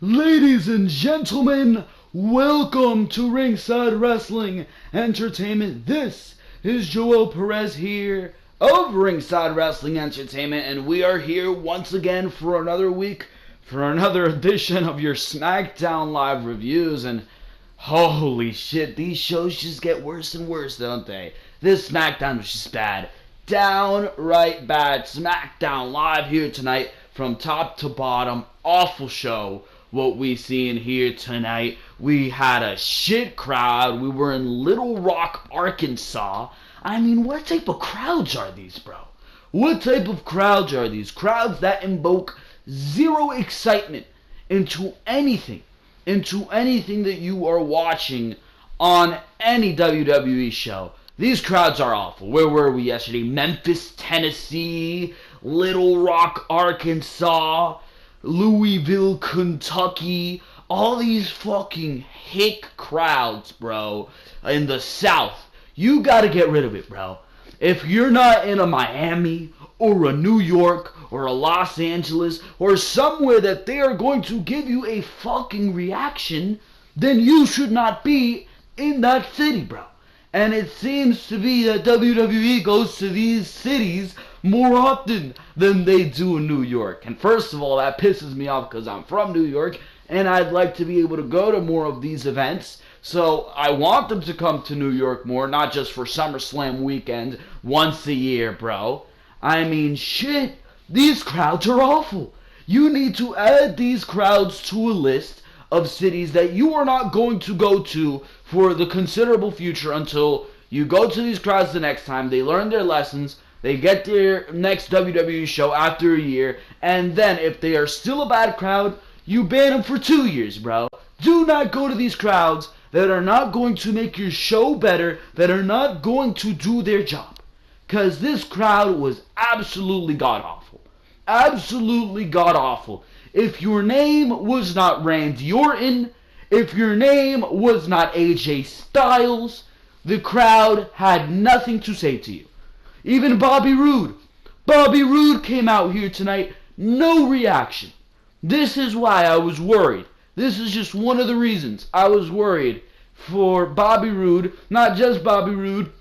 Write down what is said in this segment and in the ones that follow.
Ladies and gentlemen, welcome to Ringside Wrestling Entertainment. This is Joel Perez here of Ringside Wrestling Entertainment, and we are here once again for another week, for another edition of your Smackdown Live reviews. And holy shit, these shows just get worse and worse, don't they? This Smackdown was just bad. Downright bad. Smackdown Live here tonight from top to bottom. Awful show. What we seen here tonight. We had a shit crowd. We were in Little Rock, Arkansas. I mean, what type of crowds are these, bro? What type of crowds are these? Crowds that invoke zero excitement into anything that you are watching on any WWE show. These crowds are awful. Where were we yesterday? Memphis, Tennessee, Little Rock, Arkansas, Louisville, Kentucky. All these fucking hick crowds, bro, in the South. You gotta get rid of it, bro. If you're not in a Miami or a New York or a Los Angeles or somewhere that they are going to give you a fucking reaction, then you should not be in that city, bro. And it seems to be that WWE goes to these cities more often than they do in New York. And first of all, that pisses me off because I'm from New York and I'd like to be able to go to more of these events. So I want them to come to New York more, not just for SummerSlam weekend once a year, bro. I mean, shit, these crowds are awful. You need to add these crowds to a list of cities that you are not going to go to for the considerable future until you go to these crowds the next time, they learn their lessons, they get their next WWE show after a year, and then if they are still a bad crowd, you ban them for 2 years, bro. Do not go to these crowds that are not going to make your show better, that are not going to do their job. Because this crowd was absolutely god-awful. Absolutely god-awful. If your name was not Randy Orton, if your name was not AJ Styles, the crowd had nothing to say to you. Even Bobby Roode. Bobby Roode came out here tonight, no reaction. This is why I was worried. This is just one of the reasons I was worried for Bobby Roode, not just Bobby Roode,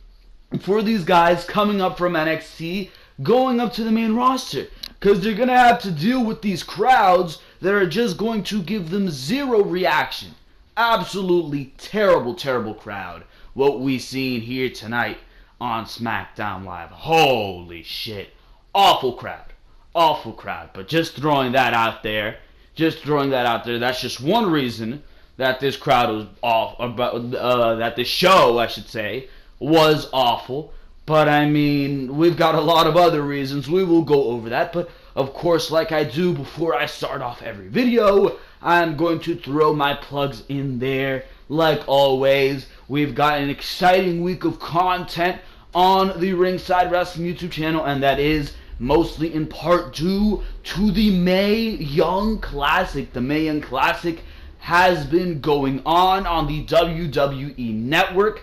for these guys coming up from NXT, going up to the main roster. Because they're going to have to deal with these crowds that are just going to give them zero reaction. Absolutely terrible, terrible crowd. What we seen here tonight on SmackDown Live. Holy shit. Awful crowd. Awful crowd. But just throwing that out there. That's just one reason that this crowd was awful. That the show, I should say, was awful. But I mean, we've got a lot of other reasons. We will go over that. But of course, like I do before I start off every video, I'm going to throw my plugs in there. Like always, we've got an exciting week of content on the Ringside Wrestling YouTube channel, and that is mostly in part due to the Mae Young Classic. The Mae Young Classic has been going on the WWE Network.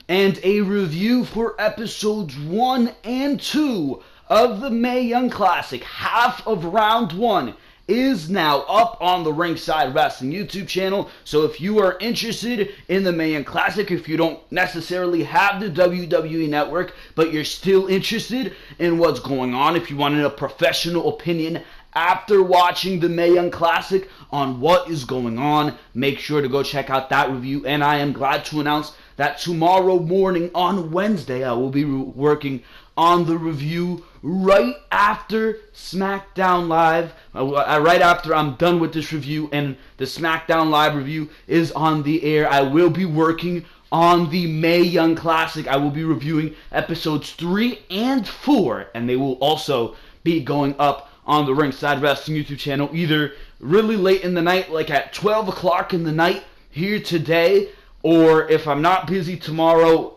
And a review for episodes 1 and 2 of the Mae Young Classic, half of round 1, is now up on the Ringside Wrestling YouTube channel. So if you are interested in the Mae Young Classic, if you don't necessarily have the WWE Network, but you're still interested in what's going on, if you wanted a professional opinion after watching the Mae Young Classic on what is going on, make sure to go check out that review. And I am glad to announce that tomorrow morning on Wednesday, I will be working on the review right after SmackDown Live. Right after I'm done with this review and the SmackDown Live review is on the air, I will be working on the Mae Young Classic. I will be reviewing episodes 3 and 4, and they will also be going up on the Ringside Wrestling YouTube channel either really late in the night, like at 12 o'clock in the night here today, or if I'm not busy tomorrow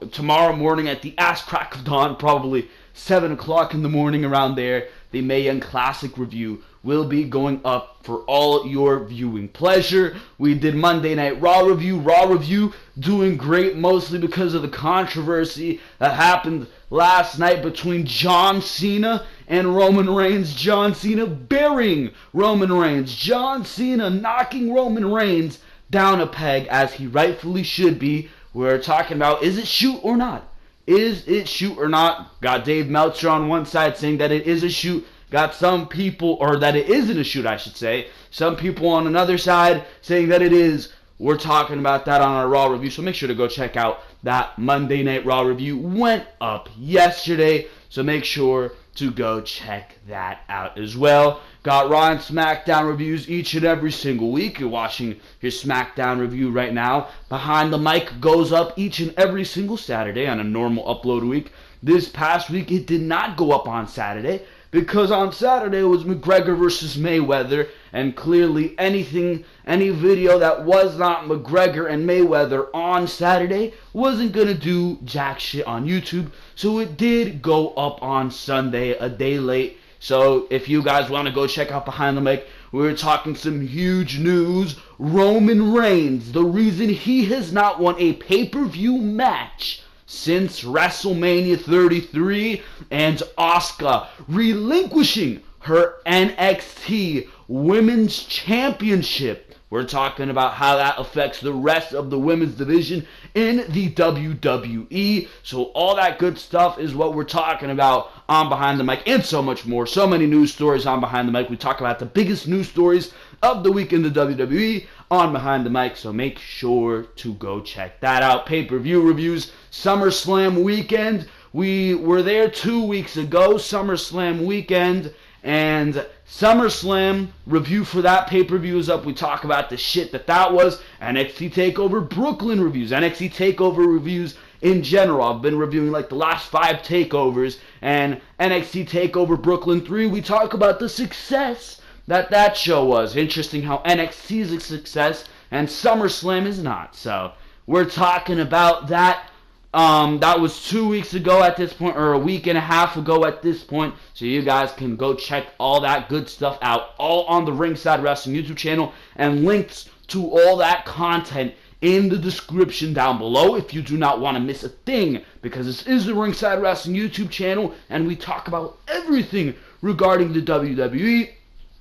morning at the ass crack of dawn, probably 7 o'clock in the morning around there, the Mae Young Classic review will be going up for all your viewing pleasure. We did Monday Night Raw review doing great mostly because of the controversy that happened last night between John Cena and Roman Reigns. John Cena burying Roman Reigns. John Cena knocking Roman Reigns down a peg as he rightfully should be. We're talking about, is it shoot or not? Is it shoot or not? Got Dave Meltzer on one side saying that it is a shoot. Got some people, or that it isn't a shoot, I should say. Some people on another side saying that it is. We're talking about that on our Raw review, so make sure to go check out that Monday Night Raw review. Went up yesterday, so make sure to go check that out as well. Got Raw and SmackDown reviews each and every single week. You're watching your SmackDown review right now. Behind the Mic goes up each and every single Saturday on a normal upload week. This past week, it did not go up on Saturday, because on Saturday it was McGregor versus Mayweather, and clearly any video that was not McGregor and Mayweather on Saturday wasn't gonna do jack shit on YouTube, so it did go up on Sunday, a day late. So if you guys want to go check out Behind the Mic, we're talking some huge news. Roman Reigns, the reason he has not won a pay-per-view match since WrestleMania 33, and Asuka relinquishing her NXT Women's Championship. We're talking about how that affects the rest of the women's division in the WWE. So all that good stuff is what we're talking about on Behind the Mic, and so much more. So many news stories on Behind the Mic. We talk about the biggest news stories of the week in the WWE on Behind the Mic, so make sure to go check that out. Pay-per-view reviews, SummerSlam weekend. We were there 2 weeks ago, SummerSlam weekend, and SummerSlam review for that pay-per-view is up. We talk about the shit that was. NXT TakeOver Brooklyn reviews, NXT TakeOver reviews in general. I've been reviewing like the last 5 takeovers, and NXT TakeOver Brooklyn 3, we talk about the success that show was. Interesting how NXT is a success and SummerSlam is not. So we're talking about that. That was 2 weeks ago at this point, or a week and a half ago at this point. So you guys can go check all that good stuff out, all on the Ringside Wrestling YouTube channel, and links to all that content in the description down below if you do not want to miss a thing, because this is the Ringside Wrestling YouTube channel, and we talk about everything regarding the WWE.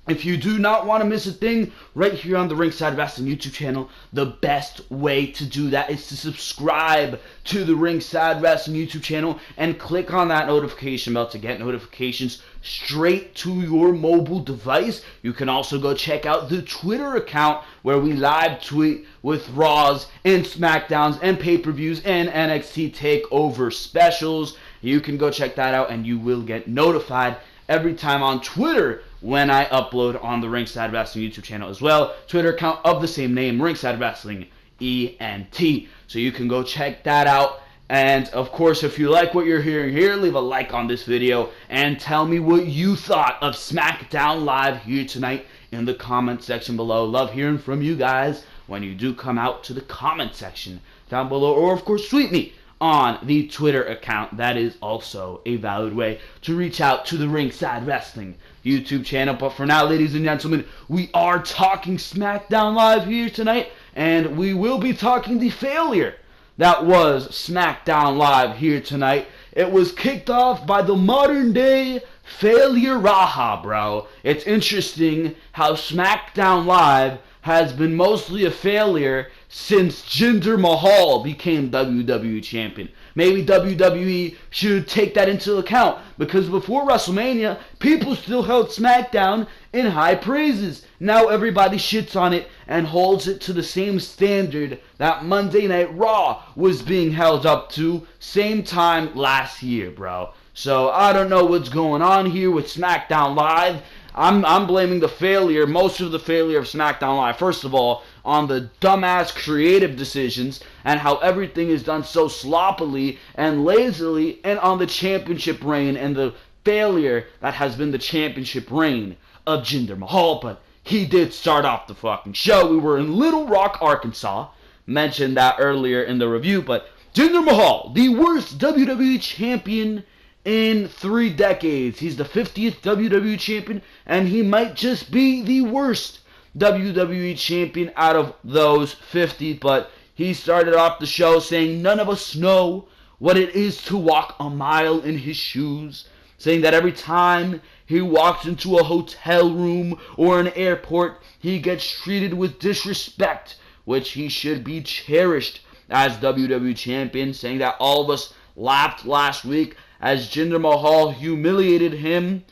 If you do not want to miss a thing right here on the Ringside Wrestling YouTube channel, the best way to do that is to subscribe to the Ringside Wrestling YouTube channel and click on that notification bell to get notifications straight to your mobile device. You can also go check out the Twitter account where we live tweet with Raws and SmackDowns and pay-per-views and NXT TakeOver specials. You can go check that out and you will get notified every time on Twitter when I upload on the Ringside Wrestling YouTube channel as well. Twitter account of the same name, Ringside Wrestling ENT. So you can go check that out. And of course, if you like what you're hearing here, leave a like on this video and tell me what you thought of SmackDown Live here tonight in the comment section below. Love hearing from you guys when you do come out to the comment section down below. Or of course, tweet me on the Twitter account. That is also a valid way to reach out to the Ringside Wrestling YouTube channel. But for now, ladies and gentlemen, we are talking SmackDown Live here tonight, and we will be talking the failure that was SmackDown Live here tonight. It was kicked off by the modern day failure Raha, bro. It's interesting how SmackDown Live has been mostly a failure since Jinder Mahal became WWE Champion. Maybe WWE should take that into account, because before WrestleMania, people still held SmackDown in high praises. Now everybody shits on it and holds it to the same standard that Monday Night Raw was being held up to same time last year, bro. So I don't know what's going on here with SmackDown Live. I'm blaming the failure, most of the failure of SmackDown Live, first of all, on the dumbass creative decisions and how everything is done so sloppily and lazily, and on the championship reign and the failure that has been the championship reign of Jinder Mahal. But he did start off the fucking show. We were in Little Rock, Arkansas. Mentioned that earlier in the review, but Jinder Mahal, the worst WWE champion in 3 decades. He's the 50th WWE Champion, and he might just be the worst WWE Champion out of those 50, but he started off the show saying none of us know what it is to walk a mile in his shoes, saying that every time he walks into a hotel room or an airport, he gets treated with disrespect, which he should be cherished as WWE Champion, saying that all of us laughed last week as Jinder Mahal humiliated him,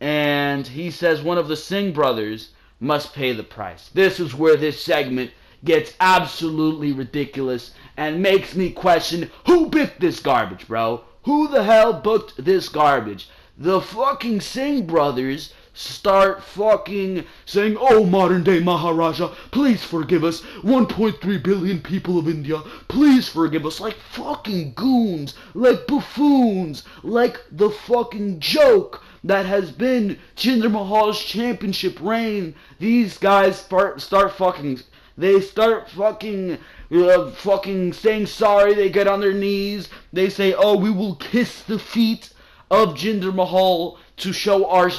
and he says one of the Singh brothers must pay the price. This is where this segment gets absolutely ridiculous and makes me question who picked this garbage, bro. Who the hell booked this garbage? The fucking Singh brothers start fucking saying, oh, modern day Maharaja, please forgive us, 1.3 billion people of India, please forgive us, like fucking goons, like buffoons, like the fucking joke that has been Jinder Mahal's championship reign. These guys start fucking saying sorry, they get on their knees, they say, oh, we will kiss the feet of Jinder Mahal to show our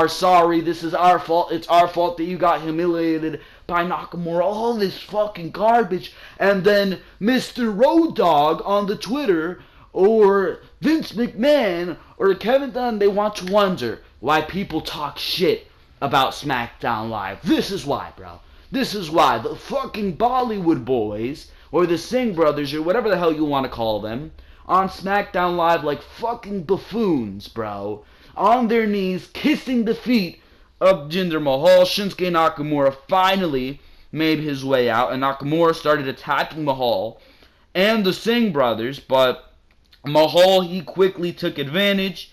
sorry, this is our fault, it's our fault that you got humiliated by Nakamura, all this fucking garbage. And then Mr. Road Dogg on the Twitter, or Vince McMahon, or Kevin Dunn, they want to wonder why people talk shit about SmackDown Live. This is why, bro. This is why the fucking Bollywood boys, or the Singh brothers, or whatever the hell you want to call them, on SmackDown Live like fucking buffoons, bro, on their knees, kissing the feet of Jinder Mahal. Shinsuke Nakamura finally made his way out, and Nakamura started attacking Mahal and the Singh brothers, but Mahal, he quickly took advantage.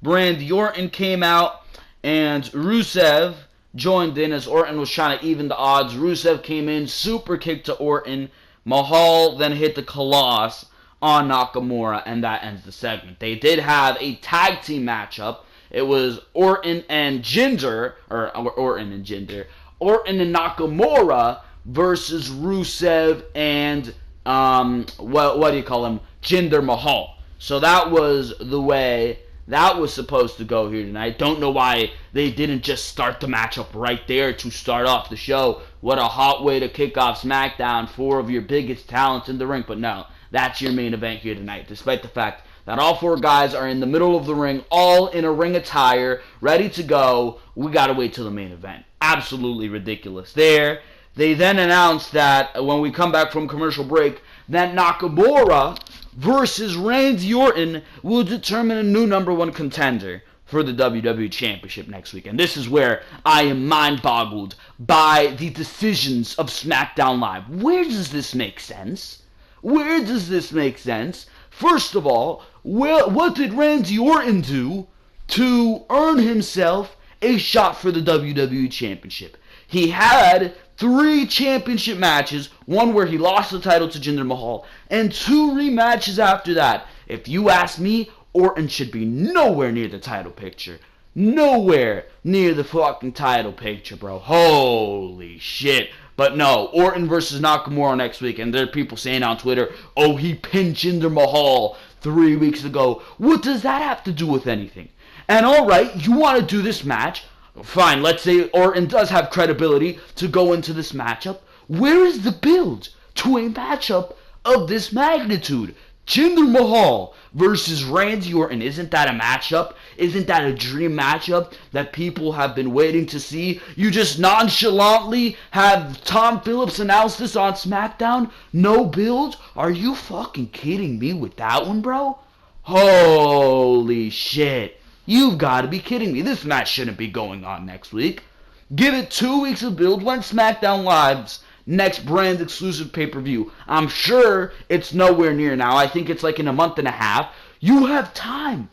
Randy Orton came out, and Rusev joined in as Orton was trying to even the odds. Rusev came in, super kick to Orton. Mahal then hit the Colossus on Nakamura, and that ends the segment. They did have a tag team matchup. It was Orton and Jinder, Orton and Nakamura versus Rusev and what do you call him? Jinder Mahal. So that was the way that was supposed to go here tonight. Don't know why they didn't just start the matchup right there to start off the show. What a hot way to kick off SmackDown, 4 of your biggest talents in the ring. But no, that's your main event here tonight, despite the fact that all 4 guys are in the middle of the ring, all in a ring attire, ready to go. We gotta wait till the main event. Absolutely ridiculous there. They then announced that when we come back from commercial break, that Nakamura versus Randy Orton will determine a new number 1 contender for the WWE Championship next week. And this is where I am mind-boggled by the decisions of SmackDown Live. Where does this make sense? Where does this make sense? First of all, what did Randy Orton do to earn himself a shot for the WWE Championship? He had 3 championship matches, one where he lost the title to Jinder Mahal, and 2 rematches after that. If you ask me, Orton should be nowhere near the title picture. Nowhere near the fucking title picture, bro. Holy shit. But no, Orton versus Nakamura next week, and there are people saying on Twitter, oh, he pinned Jinder Mahal 3 weeks ago. What does that have to do with anything? And alright, you want to do this match? Fine, let's say Orton does have credibility to go into this matchup. Where is the build to a matchup of this magnitude? Jinder Mahal versus Randy Orton. Isn't that a matchup? Isn't that a dream matchup that people have been waiting to see? You just nonchalantly have Tom Phillips announce this on SmackDown? No build? Are you fucking kidding me with that one, bro? Holy shit. You've got to be kidding me. This match shouldn't be going on next week. Give it 2 weeks of build when SmackDown Live's next brand exclusive pay-per-view. I'm sure it's nowhere near now. I think it's like in a month and a half. You have time.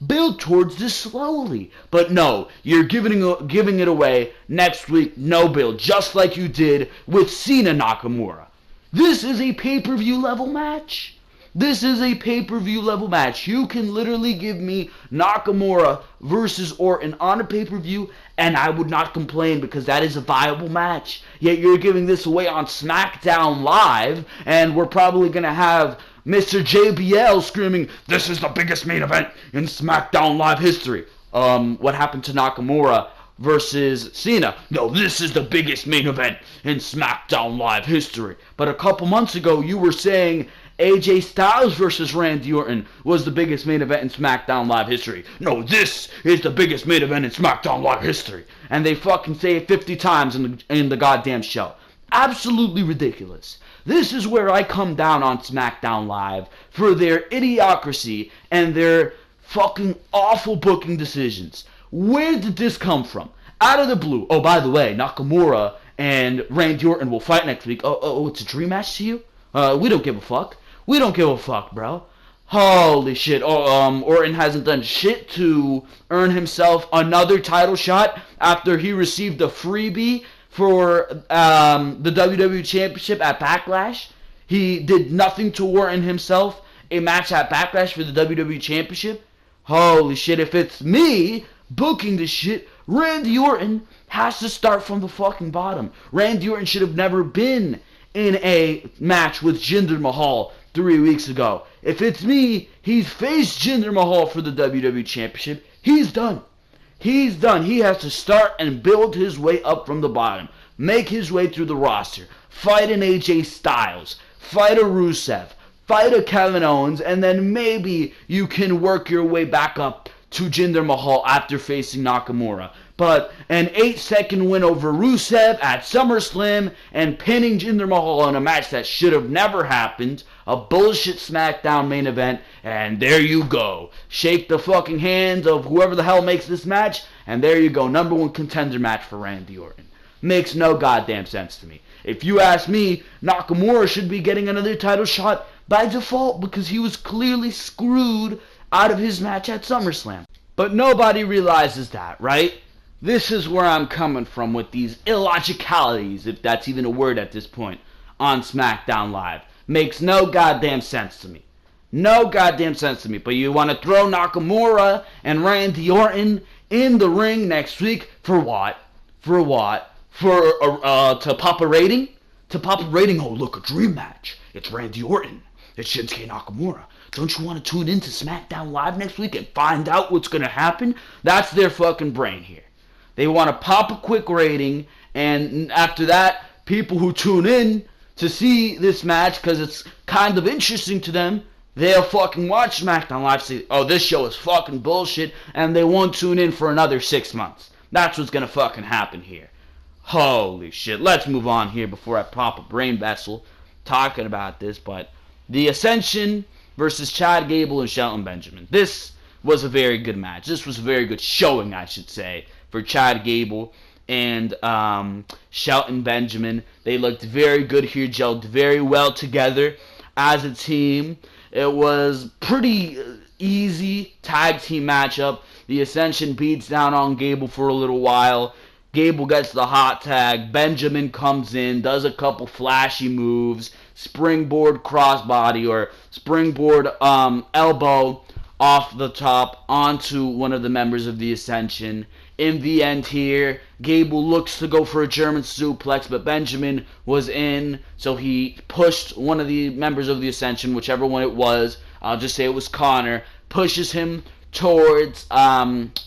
Build towards this slowly. But no, you're giving it away next week. No build. Just like you did with Cena Nakamura. This is a pay-per-view level match. This is a pay-per-view level match. You can literally give me Nakamura versus Orton on a pay-per-view, and I would not complain because that is a viable match. Yet you're giving this away on SmackDown Live, and we're probably going to have Mr. JBL screaming, "This is the biggest main event in SmackDown Live history." What happened to Nakamura versus Cena? No, this is the biggest main event in SmackDown Live history. But a couple months ago, you were saying AJ Styles versus Randy Orton was the biggest main event in SmackDown Live history. No, this is the biggest main event in SmackDown Live history. And they fucking say it 50 times in the goddamn show. Absolutely ridiculous. This is where I come down on SmackDown Live for their idiocracy and their fucking awful booking decisions. Where did this come from? Out of the blue. Oh, by the way, Nakamura and Randy Orton will fight next week. Oh, it's a dream match to you? We don't give a fuck. We don't give a fuck, bro. Holy shit. Orton hasn't done shit to earn himself another title shot after he received a freebie for the WWE Championship at Backlash. He did nothing to warrant himself a match at Backlash for the WWE Championship. Holy shit, if it's me booking this shit, Randy Orton has to start from the fucking bottom. Randy Orton should have never been in a match with Jinder Mahal 3 weeks ago. If it's me, he's faced Jinder Mahal for the WWE Championship. He's done. He's done. He has to start and build his way up from the bottom. Make his way through the roster. Fight an AJ Styles. Fight a Rusev. Fight a Kevin Owens. And then maybe you can work your way back up to Jinder Mahal after facing Nakamura. But an 8-second win over Rusev at SummerSlam and pinning Jinder Mahal in a match that should have never happened. A bullshit SmackDown main event. And there you go. Shake the fucking hands of whoever the hell makes this match. And there you go. Number 1 contender match for Randy Orton. Makes no goddamn sense to me. If you ask me, Nakamura should be getting another title shot by default because he was clearly screwed out of his match at SummerSlam. But nobody realizes that, right? This is where I'm coming from with these illogicalities, if that's even a word at this point, on SmackDown Live. Makes no goddamn sense to me. No goddamn sense to me. But you want to throw Nakamura and Randy Orton in the ring next week for what? For what? To pop a rating? To pop a rating? Oh, look, a dream match. It's Randy Orton. It's Shinsuke Nakamura. Don't you want to tune in to SmackDown Live next week and find out what's going to happen? That's their fucking brain here. They want to pop a quick rating, and after that, people who tune in to see this match, because it's kind of interesting to them, they'll fucking watch SmackDown Live, say, oh, this show is fucking bullshit, and they won't tune in for another 6 months. That's what's going to fucking happen here. Holy shit. Let's move on here before I pop a brain vessel talking about this, but the Ascension versus Chad Gable and Shelton Benjamin. This was a very good match. This was a very good showing, I should say, for Chad Gable and Shelton Benjamin. They looked very good here, gelled very well together as a team. It was pretty easy tag team matchup. The Ascension beats down on Gable for a little while. Gable gets the hot tag. Benjamin comes in, does a couple flashy moves. Springboard crossbody or springboard elbow off the top onto one of the members of the Ascension. In the end here, Gable looks to go for a German suplex, but Benjamin was in, so he pushed one of the members of the Ascension, whichever one it was, I'll just say it was Connor, pushes him towards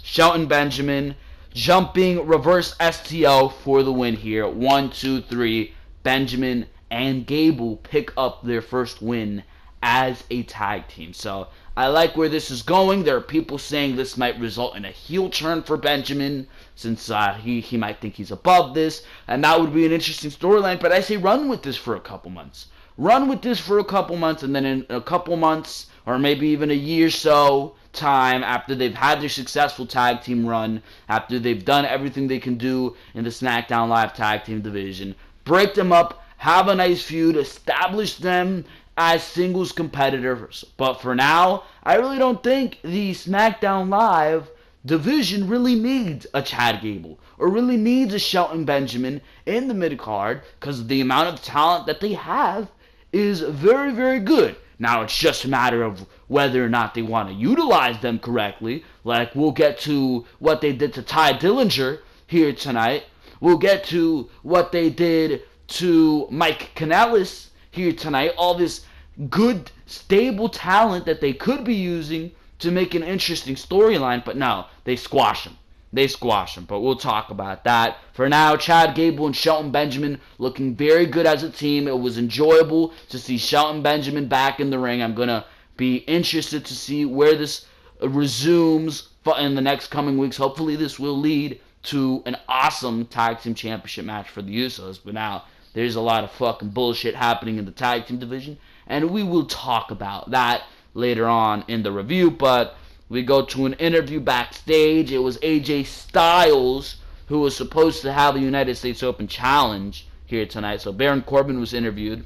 Shelton Benjamin, jumping reverse STO for the win here. 1, 2, 3, Benjamin and Gable pick up their first win as a tag team. So I like where this is going. There are people saying this might result in a heel turn for Benjamin, since he might think he's above this, and that would be an interesting storyline. But I say run with this for a couple months. Run with this for a couple months, and then in a couple months, or maybe even a year or so time, after they've had their successful tag team run, after they've done everything they can do in the SmackDown Live tag team division, break them up, have a nice feud, establish them as singles competitors. But for now, I really don't think the SmackDown Live division really needs a Chad Gable or really needs a Shelton Benjamin in the mid-card, because the amount of talent that they have is very, very good. Now it's just a matter of whether or not they want to utilize them correctly. Like, we'll get to what they did to Ty Dillinger here tonight. We'll get to what they did to Mike Kanellis here tonight. All this good, stable talent that they could be using to make an interesting storyline, but no, they squash him. They squash him, but we'll talk about that. For now, Chad Gable and Shelton Benjamin looking very good as a team. It was enjoyable to see Shelton Benjamin back in the ring. I'm going to be interested to see where this resumes in the next coming weeks. Hopefully this will lead to an awesome tag team championship match for the Usos. But now, there's a lot of fucking bullshit happening in the tag team division, and we will talk about that later on in the review. But we go to an interview backstage. It was AJ Styles who was supposed to have a United States Open challenge here tonight. So Baron Corbin was interviewed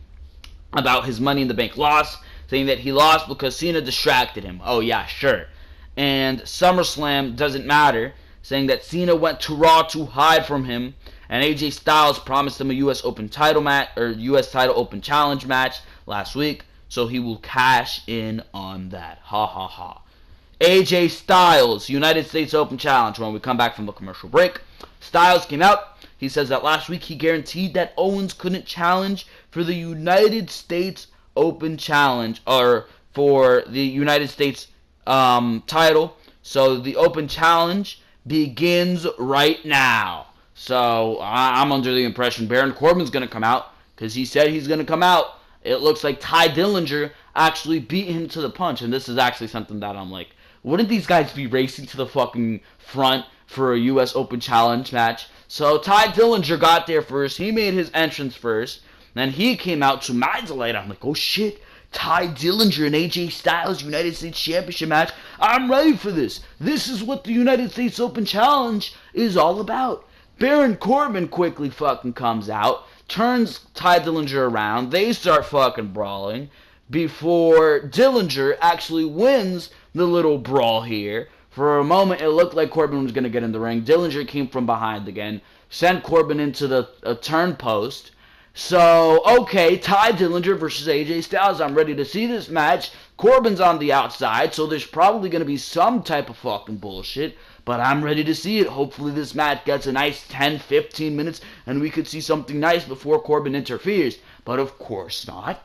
about his Money in the Bank loss, saying that he lost because Cena distracted him. Oh yeah, sure. And SummerSlam doesn't matter, saying that Cena went to Raw to hide from him, and AJ Styles promised him a U.S. Open title match, or U.S. title Open challenge match last week, so he will cash in on that. Ha ha ha. AJ Styles, United States Open Challenge. When we come back from the commercial break, Styles came out. He says that last week he guaranteed that Owens couldn't challenge for the United States Open Challenge, or for the United States title. So the Open Challenge begins right now. So I'm under the impression Baron Corbin's going to come out, because he said he's going to come out. It looks like Ty Dillinger actually beat him to the punch, and this is actually something that I'm like, wouldn't these guys be racing to the fucking front for a U.S. Open Challenge match? So Ty Dillinger got there first. He made his entrance first. Then he came out. To my delight, I'm like, oh shit, Ty Dillinger and AJ Styles United States Championship match. I'm ready for this. This is what the United States Open Challenge is all about. Baron Corbin quickly fucking comes out, turns Ty Dillinger around. They start fucking brawling before Dillinger actually wins the little brawl here. For a moment, it looked like Corbin was going to get in the ring. Dillinger came from behind again, sent Corbin into the turn post. So, okay, Ty Dillinger versus AJ Styles. I'm ready to see this match. Corbin's on the outside, so there's probably going to be some type of fucking bullshit, but I'm ready to see it. Hopefully this match gets a nice 10-15 minutes, and we could see something nice before Corbin interferes. But of course not.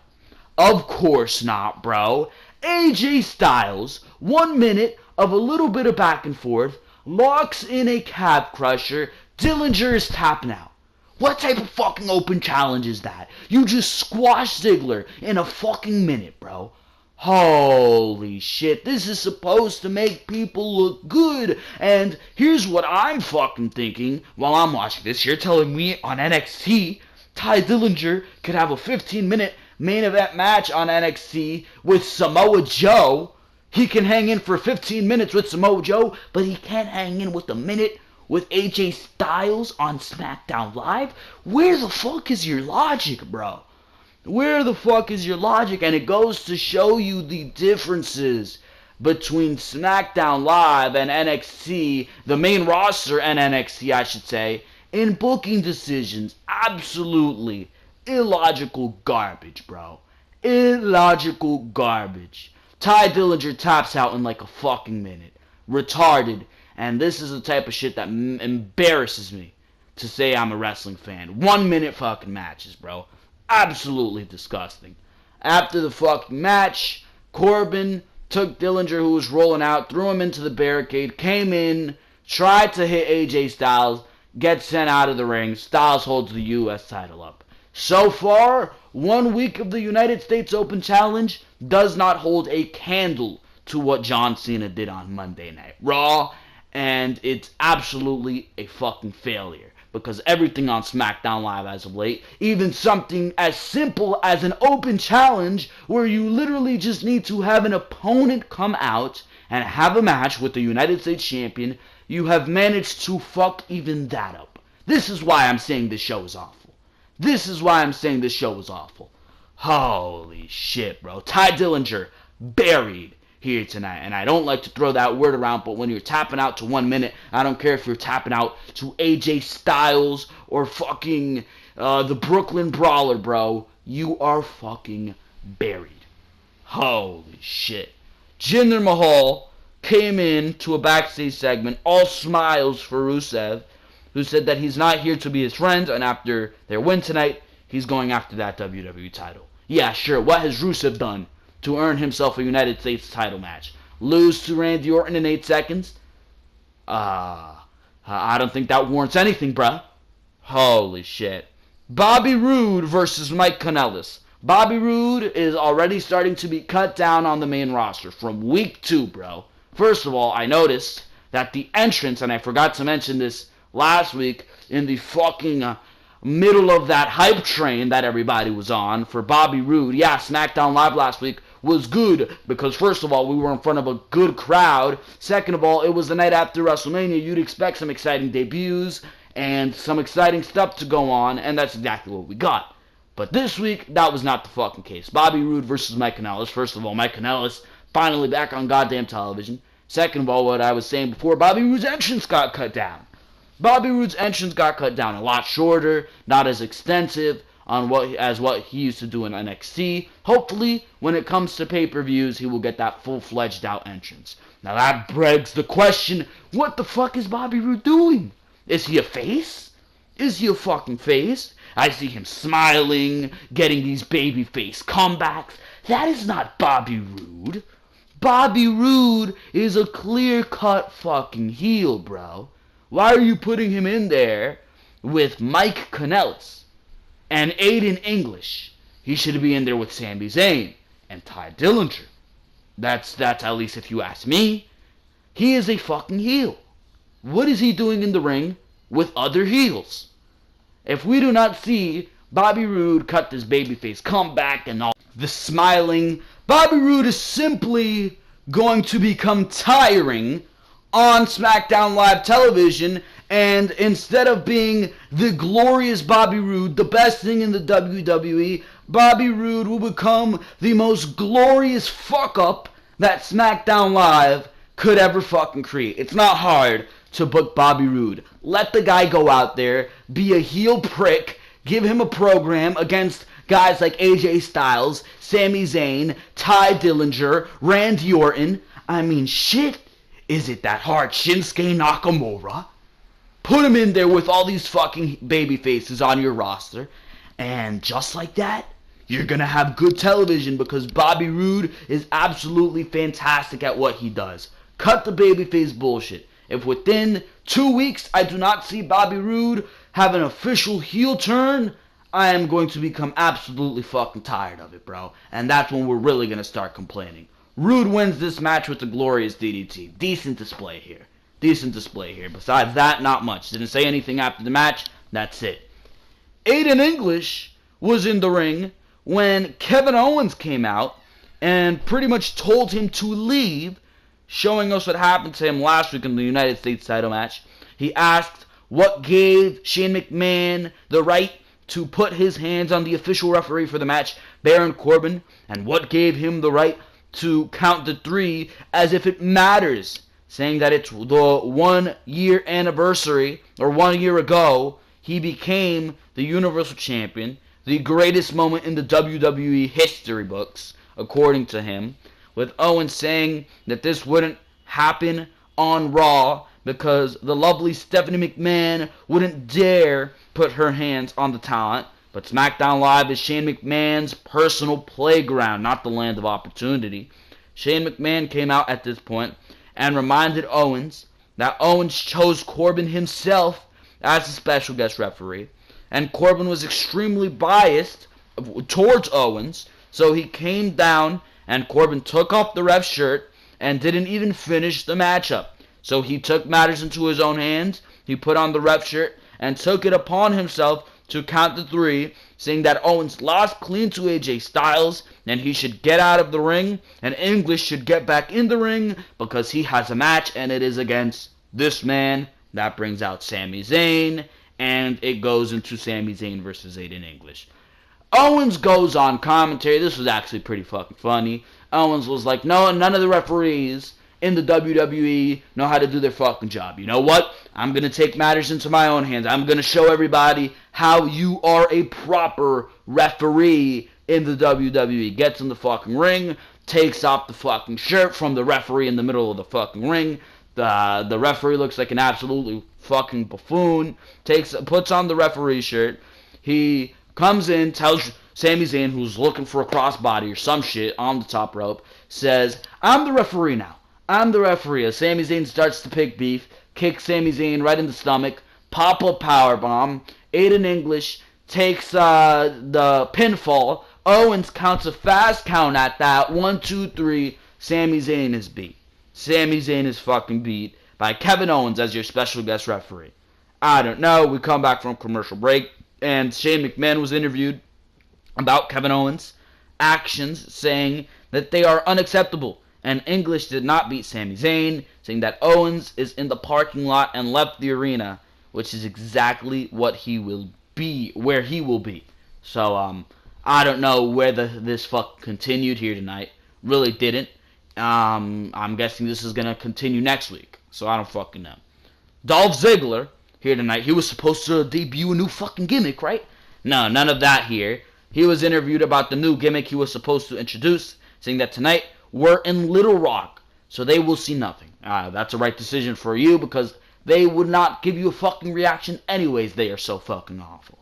Of course not, bro. AJ Styles, 1 minute of a little bit of back and forth, locks in a calf crusher. Dillinger is tapping out. What type of fucking open challenge is that? You just squash Ziggler in a fucking minute, bro. Holy shit, this is supposed to make people look good. And here's what I'm fucking thinking while I'm watching this. You're telling me on NXT, Ty Dillinger could have a 15-minute main event match on NXT with Samoa Joe. He can hang in for 15 minutes with Samoa Joe, but he can't hang in with a minute with AJ Styles on SmackDown Live? Where the fuck is your logic, bro? Where the fuck is your logic? And it goes to show you the differences between SmackDown Live and NXT, the main roster and NXT, I should say, in booking decisions. Absolutely illogical garbage, bro. Illogical garbage. Ty Dillinger taps out in like a fucking minute. Retarded. And this is the type of shit that embarrasses me to say I'm a wrestling fan. 1 minute fucking matches, bro. Absolutely disgusting. After the fucking match, Corbin took Dillinger, who was rolling out, threw him into the barricade, came in, tried to hit AJ Styles, gets sent out of the ring. Styles holds the U.S. title up. So far, 1 week of the United States Open Challenge does not hold a candle to what John Cena did on Monday Night Raw, and it's absolutely a fucking failure. Because everything on SmackDown Live as of late, even something as simple as an open challenge where you literally just need to have an opponent come out and have a match with the United States Champion, you have managed to fuck even that up. This is why I'm saying this show is awful. This is why I'm saying this show is awful. Holy shit, bro. Ty Dillinger buried here tonight. And I don't like to throw that word around, but when you're tapping out to 1 minute, I don't care if you're tapping out to AJ Styles or fucking the Brooklyn Brawler, bro. You are fucking buried. Holy shit. Jinder Mahal came in to a backstage segment, all smiles for Rusev, who said that he's not here to be his friend, and after their win tonight, he's going after that WWE title. Yeah, sure, what has Rusev done to earn himself a United States title match? Lose to Randy Orton in 8 seconds? I don't think that warrants anything, bruh. Holy shit. Bobby Roode versus Mike Kanellis. Bobby Roode is already starting to be cut down on the main roster from week 2, bro. First of all, I noticed that the entrance, and I forgot to mention this last week, in the fucking middle of that hype train that everybody was on for Bobby Roode. Yeah, SmackDown Live last week was good because, first of all, we were in front of a good crowd. Second of all, it was the night after WrestleMania. You'd expect some exciting debuts and some exciting stuff to go on, and that's exactly what we got. But this week, that was not the fucking case. Bobby Roode versus Mike Kanellis. First of all, Mike Kanellis finally back on goddamn television. Second of all, what I was saying before, Bobby Roode's entrance got cut down. Bobby Roode's entrance got cut down a lot shorter, not as extensive as what he used to do in NXT. Hopefully, when it comes to pay-per-views, he will get that full-fledged out entrance. Now that begs the question, what the fuck is Bobby Roode doing? Is he a face? Is he a fucking face? I see him smiling, getting these babyface comebacks. That is not Bobby Roode. Bobby Roode is a clear-cut fucking heel, bro. Why are you putting him in there with Mike Kanellis and Aiden English? He should be in there with Sami Zayn and Ty Dillinger. That's at least if you ask me. He is a fucking heel. What is he doing in the ring with other heels? If we do not see Bobby Roode cut this babyface comeback and all the smiling, Bobby Roode is simply going to become tiring on SmackDown Live television, and instead of being the glorious Bobby Roode, the best thing in the WWE, Bobby Roode will become the most glorious fuck-up that SmackDown Live could ever fucking create. It's not hard to book Bobby Roode. Let the guy go out there, be a heel prick, give him a program against guys like AJ Styles, Sami Zayn, Ty Dillinger, Randy Orton. I mean, shit. Is it that hard? Shinsuke Nakamura? Put him in there with all these fucking baby faces on your roster, and just like that, you're gonna have good television because Bobby Roode is absolutely fantastic at what he does. Cut the babyface bullshit. If within 2 weeks I do not see Bobby Roode have an official heel turn, I am going to become absolutely fucking tired of it, bro. And that's when we're really gonna start complaining. Roode wins this match with a glorious DDT. Decent display here. Besides that, not much. Didn't say anything after the match. That's it. Aiden English was in the ring when Kevin Owens came out and pretty much told him to leave, showing us what happened to him last week in the United States title match. He asked what gave Shane McMahon the right to put his hands on the official referee for the match, Baron Corbin, and what gave him the right to count to 3 as if it matters, saying that it's the 1 year anniversary, or 1 year ago, he became the Universal Champion, the greatest moment in the WWE history books, according to him, with Owens saying that this wouldn't happen on Raw because the lovely Stephanie McMahon wouldn't dare put her hands on the talent. But SmackDown Live is Shane McMahon's personal playground, not the land of opportunity. Shane McMahon came out at this point and reminded Owens that Owens chose Corbin himself as a special guest referee, and Corbin was extremely biased towards Owens, so he came down and Corbin took off the ref's shirt and didn't even finish the matchup. So he took matters into his own hands, he put on the ref shirt and took it upon himself to count to 3, saying that Owens lost clean to AJ Styles and he should get out of the ring, and English should get back in the ring because he has a match and it is against this man. That brings out Sami Zayn, and it goes into Sami Zayn versus Aiden English. Owens goes on commentary. This was actually pretty fucking funny. Owens was like, no, none of the referees in the WWE know how to do their fucking job. You know what? I'm going to take matters into my own hands. I'm going to show everybody how you are a proper referee in the WWE. Gets in the fucking ring, takes off the fucking shirt from the referee in the middle of the fucking ring. The referee looks like an absolutely fucking buffoon. Puts on the referee shirt. He comes in, tells Sami Zayn, who's looking for a crossbody or some shit on the top rope, says, "I'm the referee now. I'm the referee." As Sami Zayn starts to pick beef, kicks Sami Zayn right in the stomach, pop-up powerbomb. Aiden English takes the pinfall. Owens counts a fast count at that. 1, 2, 3. Sami Zayn is beat. Sami Zayn is fucking beat by Kevin Owens as your special guest referee. I don't know. We come back from commercial break, and Shane McMahon was interviewed about Kevin Owens' actions, saying that they are unacceptable. And English did not beat Sami Zayn, saying that Owens is in the parking lot and left the arena, which is exactly what he will be, where he will be. So, I don't know whether this fuck continued here tonight. Really didn't. I'm guessing this is gonna continue next week. So I don't fucking know. Dolph Ziggler here tonight. He was supposed to debut a new fucking gimmick, right? No, none of that here. He was interviewed about the new gimmick he was supposed to introduce, saying that tonight we're in Little Rock, so they will see nothing. That's a right decision for you, because they would not give you a fucking reaction anyways. They are so fucking awful.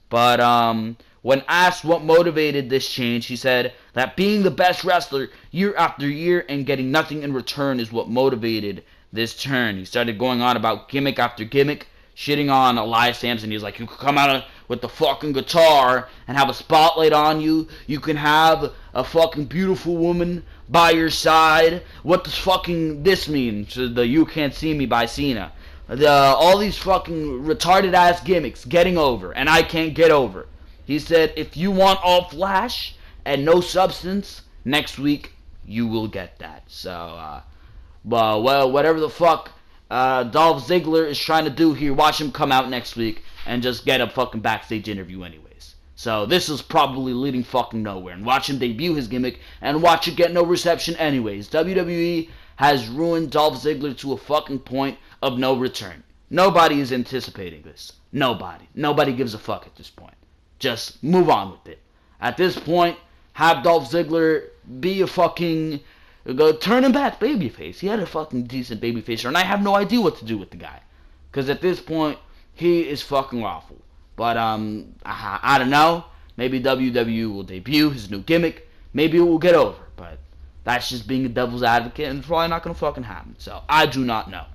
But, when asked what motivated this change, he said that being the best wrestler year after year and getting nothing in return is what motivated this turn. He started going on about gimmick after gimmick, shitting on Elias Sampson. He's like, you could come out with the fucking guitar and have a spotlight on you. You can have a fucking beautiful woman by your side. What does fucking this mean? So the You Can't See Me by Cena. All these fucking retarded ass gimmicks getting over, and I can't get over. He said, if you want all flash and no substance, next week you will get that. So, well, whatever the fuck Dolph Ziggler is trying to do here, watch him come out next week and just get a fucking backstage interview anyways. So this is probably leading fucking nowhere. And watch him debut his gimmick and watch it get no reception anyways. WWE has ruined Dolph Ziggler to a fucking point of no return. Nobody is anticipating this. Nobody. Nobody gives a fuck at this point. Just move on with it. At this point, have Dolph Ziggler be a fucking turning back babyface. He had a fucking decent babyface, and I have no idea what to do with the guy, because at this point he is fucking awful. But I don't know. Maybe WWE will debut his new gimmick. Maybe it will get over. But that's just being a devil's advocate, and it's probably not gonna fucking happen. So I do not know.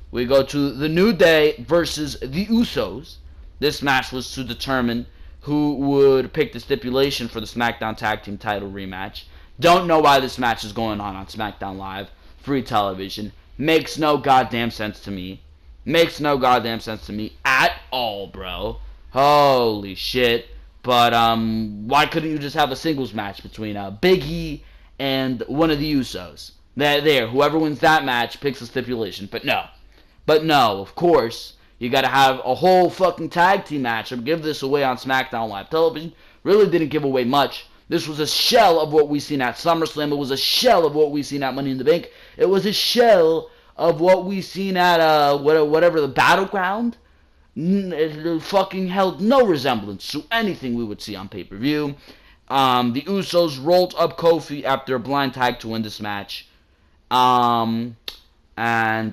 We go to the New Day versus the Usos. This match was to determine who would pick the stipulation for the SmackDown Tag Team title rematch. Don't know why this match is going on SmackDown Live, free television. Makes no goddamn sense to me. Makes no goddamn sense to me at all, bro. Holy shit. But, why couldn't you just have a singles match between Big E and one of the Usos? Whoever wins that match picks the stipulation. But no, of course, you gotta have a whole fucking tag team match or give this away on SmackDown Live television. Really didn't give away much. This was a shell of what we seen at SummerSlam. It was a shell of what we seen at Money in the Bank. It was a shell of what we seen at whatever the Battleground. It fucking held no resemblance to anything we would see on pay-per-view. The Usos rolled up Kofi after a blind tag to win this match. And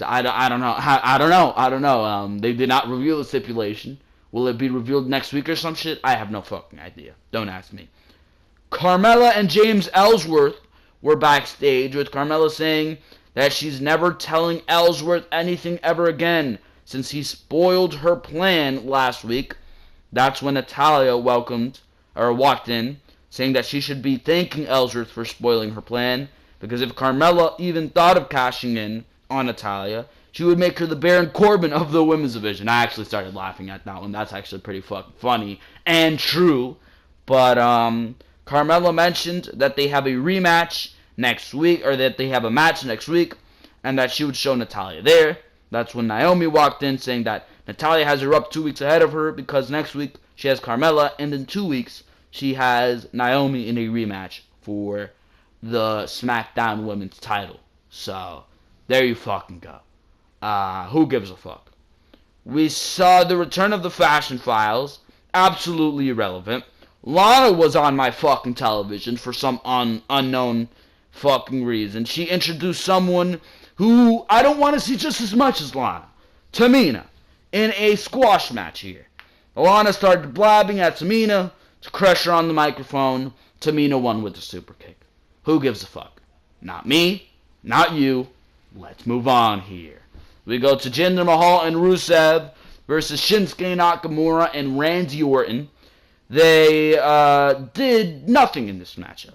I don't know. They did not reveal the stipulation. Will it be revealed next week or some shit? I have no fucking idea. Don't ask me. Carmella and James Ellsworth were backstage, with Carmella saying that she's never telling Ellsworth anything ever again since he spoiled her plan last week. That's when Natalya walked in, saying that she should be thanking Ellsworth for spoiling her plan, because if Carmella even thought of cashing in on Natalya, she would make her the Baron Corbin of the women's division. I actually started laughing at that one. That's actually pretty fucking funny and true. But Carmella mentioned that they have a rematch next week, or that they have a match next week, and that she would show Natalya there. That's when Naomi walked in, saying that Natalya has her up 2 weeks ahead of her, because next week she has Carmella, and in 2 weeks she has Naomi in a rematch for the SmackDown Women's title. So there you fucking go. Who gives a fuck? We saw the return of the Fashion Files. Absolutely irrelevant. Lana was on my fucking television for some unknown fucking reason. She introduced someone who I don't want to see just as much as Lana. Tamina. In a squash match here. Lana started blabbing at Tamina to crush her on the microphone. Tamina won with the super kick. Who gives a fuck? Not me. Not you. Let's move on here. We go to Jinder Mahal and Rusev versus Shinsuke Nakamura and Randy Orton. They did nothing in this matchup.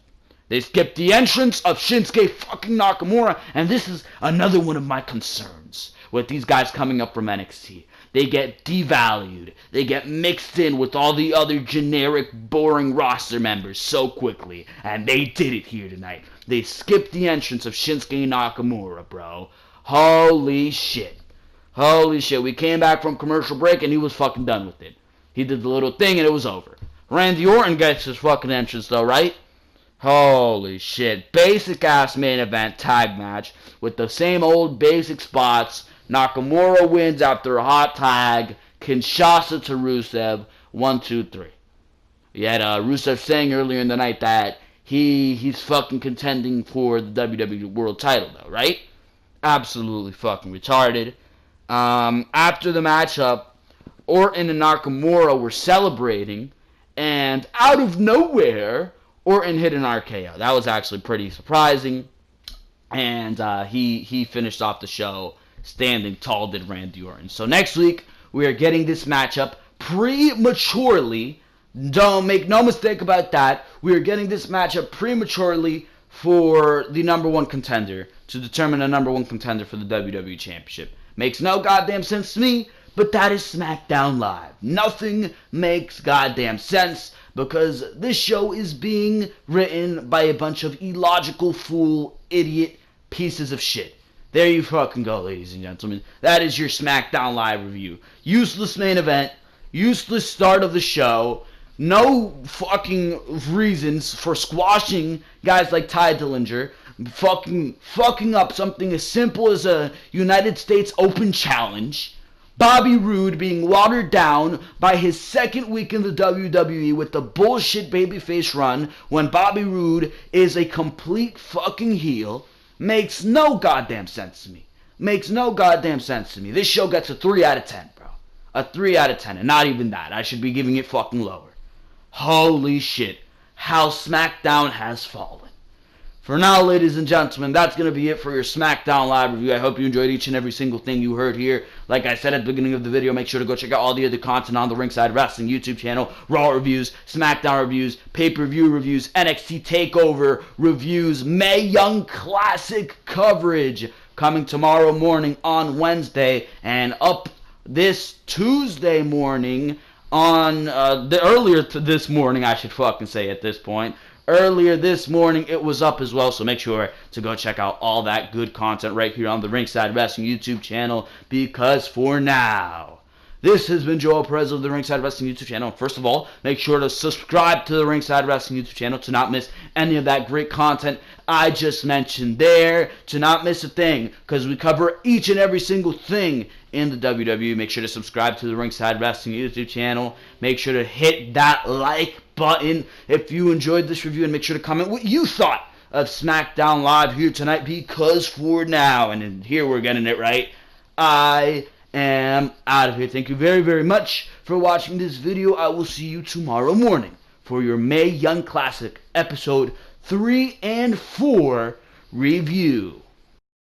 They skipped the entrance of Shinsuke fucking Nakamura, and this is another one of my concerns with these guys coming up from NXT. They get devalued. They get mixed in with all the other generic, boring roster members so quickly, and they did it here tonight. They skipped the entrance of Shinsuke Nakamura, bro. Holy shit. Holy shit. We came back from commercial break, and he was fucking done with it. He did the little thing, and it was over. Randy Orton gets his fucking entrance, though, right? Holy shit. Basic-ass main event tag match with the same old basic spots. Nakamura wins after a hot tag. Kinshasa to Rusev. 1, 2, 3. You had Rusev saying earlier in the night that he's fucking contending for the WWE World title, though, right? Absolutely fucking retarded. After the matchup, Orton and Nakamura were celebrating, and out of nowhere, Orton hit an RKO. That was actually pretty surprising, and he finished off the show standing tall, did Randy Orton. So next week, we are getting this matchup prematurely. Don't make no mistake about that. We are getting this matchup prematurely for the number one contender, to determine a number one contender for the WWE Championship. Makes no goddamn sense to me, but that is SmackDown Live. Nothing makes goddamn sense, because this show is being written by a bunch of illogical, fool, idiot pieces of shit. There you fucking go, ladies and gentlemen. That is your SmackDown Live review. Useless main event, useless start of the show, no fucking reasons for squashing guys like Ty Dillinger, fucking up something as simple as a United States Open Challenge, Bobby Roode being watered down by his second week in the WWE with the bullshit babyface run when Bobby Roode is a complete fucking heel. Makes no goddamn sense to me. Makes no goddamn sense to me. This show gets a 3 out of 10, bro. A 3 out of 10, and not even that. I should be giving it fucking lower. Holy shit. How SmackDown has fallen. For now, ladies and gentlemen, that's going to be it for your SmackDown Live review. I hope you enjoyed each and every single thing you heard here. Like I said at the beginning of the video, make sure to go check out all the other content on the Ringside Wrestling YouTube channel. Raw reviews, SmackDown reviews, pay-per-view reviews, NXT TakeOver reviews, Mae Young Classic coverage coming tomorrow morning on Wednesday, and up this Tuesday morning on, earlier this morning, I should fucking say at this point. Earlier this morning, it was up as well, so make sure to go check out all that good content right here on the Ringside Wrestling YouTube channel, because for now, this has been Joel Perez of the Ringside Wrestling YouTube channel. First of all, make sure to subscribe to the Ringside Wrestling YouTube channel to not miss any of that great content I just mentioned there, to not miss a thing, because we cover each and every single thing in the WWE. Make sure to subscribe to the Ringside Wrestling YouTube channel. Make sure to hit that like button if you enjoyed this review, and make sure to comment what you thought of SmackDown Live here tonight, because for now, and here we're getting it right, I am out of here. Thank you very, very much for watching this video. I will see you tomorrow morning for your Mae Young Classic episode 3 and 4 review.